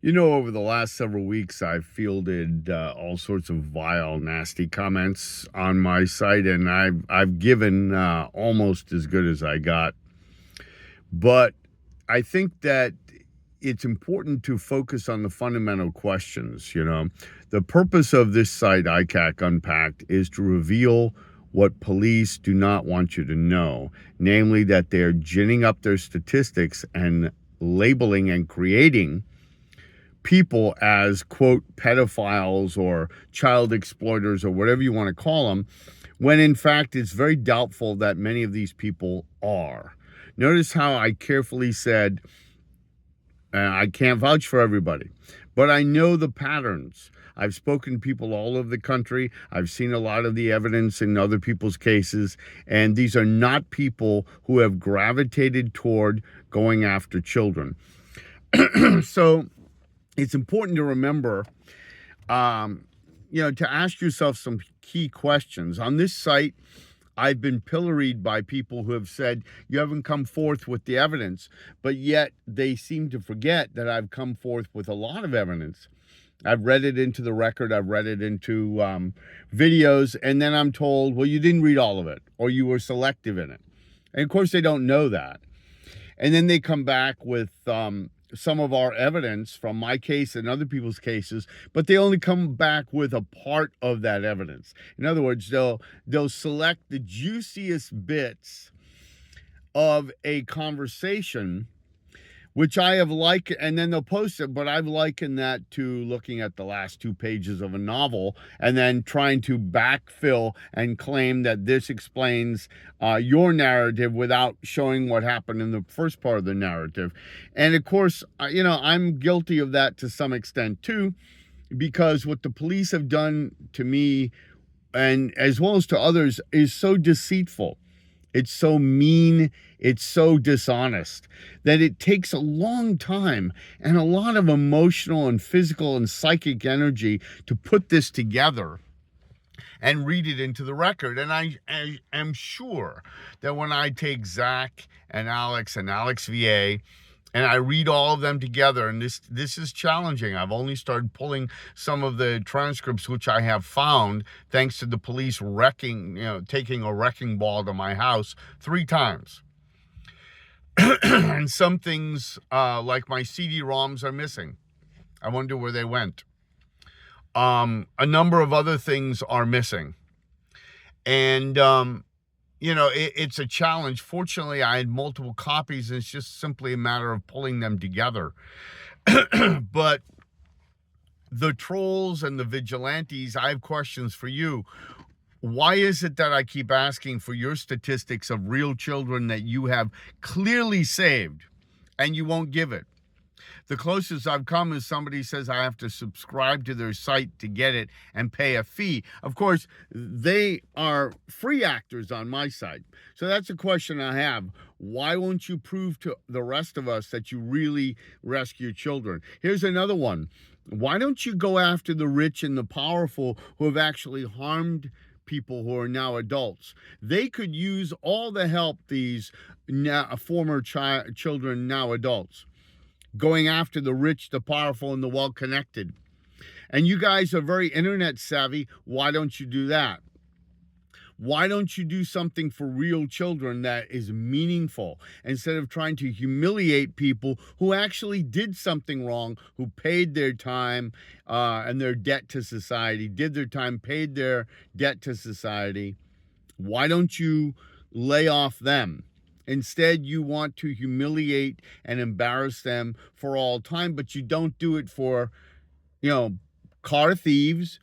Over the last several weeks, I've fielded all sorts of vile, nasty comments on my site, and I've given almost as good as I got. But I think that it's important to focus on the fundamental questions. The purpose of this site, ICAC Unpacked, is to reveal what police do not want you to know, namely that they're ginning up their statistics and labeling and creating people as, quote, pedophiles or child exploiters or whatever you want to call them, when in fact it's very doubtful that many of these people are. Notice how I carefully said, I can't vouch for everybody, but I know the patterns. I've spoken to people all over the country. I've seen a lot of the evidence in other people's cases, and these are not people who have gravitated toward going after children. So it's important to remember, to ask yourself some key questions. On this site, I've been pilloried by people who have said, you haven't come forth with the evidence, but yet they seem to forget that I've come forth with a lot of evidence. I've read it into the record. I've read it into videos, and then I'm told, well, you didn't read all of it, or you were selective in it. And of course, they don't know that. And then they come back with some of our evidence from my case and other people's cases, but they only come back with a part of that evidence. In other words, they'll select the juiciest bits of a conversation, which I have liked, and then they'll post it, but I've likened that to looking at the last 2 pages of a novel and then trying to backfill and claim that this explains your narrative without showing what happened in the first part of the narrative. And of course, I'm guilty of that to some extent too, because what the police have done to me, and as well as to others, is so deceitful. It's so mean, it's so dishonest that it takes a long time and a lot of emotional and physical and psychic energy to put this together and read it into the record. And I am sure that when I take Zach and Alex VA, and I read all of them together, and this is challenging. I've only started pulling some of the transcripts, which I have found thanks to the police taking a wrecking ball to my house 3 times. And some things, like my CD-ROMs, are missing. I wonder where they went. A number of other things are missing. And it's a challenge. Fortunately, I had multiple copies, and it's just simply a matter of pulling them together. But the trolls and the vigilantes, I have questions for you. Why is it that I keep asking for your statistics of real children that you have clearly saved, and you won't give it? The closest I've come is somebody says I have to subscribe to their site to get it and pay a fee. Of course, they are free actors on my site. So that's a question I have. Why won't you prove to the rest of us that you really rescue children? Here's another one. Why don't you go after the rich and the powerful who have actually harmed people who are now adults? They could use all the help these former children, now adults, going after the rich, the powerful, and the well-connected. And you guys are very internet savvy. Why don't you do that? Why don't you do something for real children that is meaningful, instead of trying to humiliate people who actually did something wrong, who paid their time and their debt to society, did their time, paid their debt to society? Why don't you lay off them? Instead, you want to humiliate and embarrass them for all time, but you don't do it for, car thieves.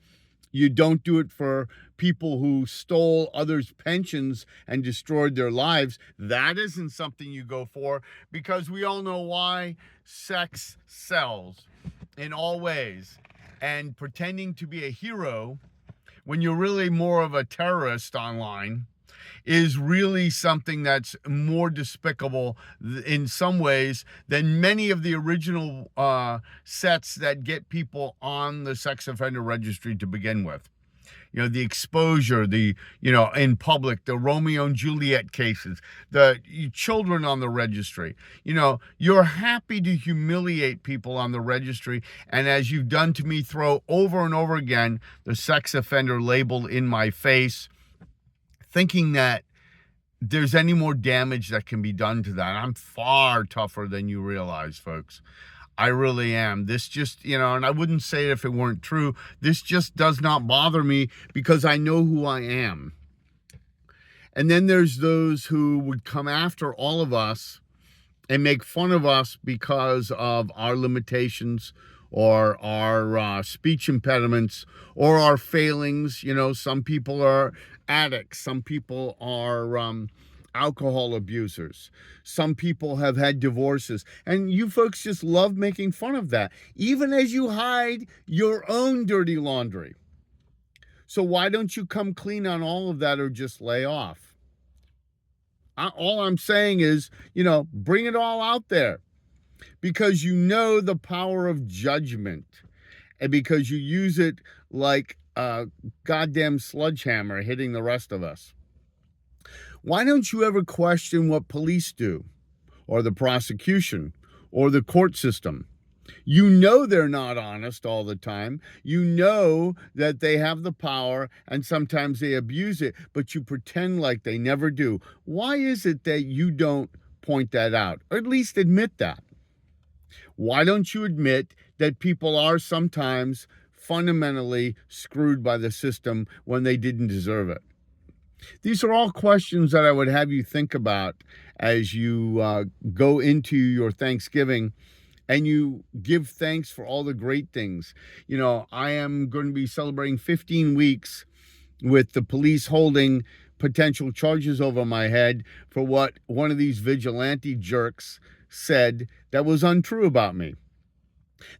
You don't do it for people who stole others' pensions and destroyed their lives. That isn't something you go for, because we all know why. Sex sells in all ways. And pretending to be a hero when you're really more of a terrorist online is really something that's more despicable in some ways than many of the original sets that get people on the sex offender registry to begin with. You know, the exposure, in public, the Romeo and Juliet cases, the children on the registry. You know, you're happy to humiliate people on the registry. And as you've done to me, throw over and over again the sex offender label in my face, thinking that there's any more damage that can be done to that. I'm far tougher than you realize, folks. I really am. This just, and I wouldn't say it if it weren't true. This just does not bother me because I know who I am. And then there's those who would come after all of us and make fun of us because of our limitations or our speech impediments or our failings. You know, some people are addicts. Some people are alcohol abusers. Some people have had divorces. And you folks just love making fun of that, even as you hide your own dirty laundry. So why don't you come clean on all of that or just lay off? All I'm saying is, bring it all out there, because you know the power of judgment, and because you use it like a goddamn sledgehammer hitting the rest of us. Why don't you ever question what police do, or the prosecution, or the court system? You know they're not honest all the time. You know that they have the power and sometimes they abuse it, but you pretend like they never do. Why is it that you don't point that out, or at least admit that? Why don't you admit that people are sometimes fundamentally screwed by the system when they didn't deserve it? These are all questions that I would have you think about as you go into your Thanksgiving and you give thanks for all the great things. I am going to be celebrating 15 weeks with the police holding potential charges over my head for what one of these vigilante jerks said that was untrue about me.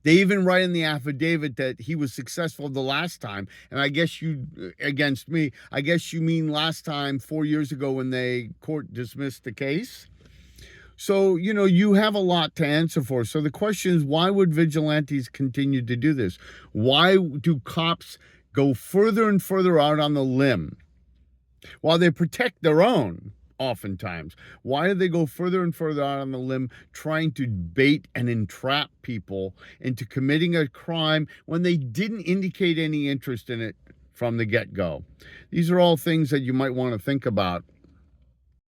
They even write in the affidavit that he was successful the last time. And I guess against me, I guess you mean last time 4 years ago when they court dismissed the case. So, you have a lot to answer for. So the question is, why would vigilantes continue to do this? Why do cops go further and further out on the limb while they protect their own? Oftentimes, why do they go further and further out on the limb trying to bait and entrap people into committing a crime when they didn't indicate any interest in it from the get-go? These are all things that you might want to think about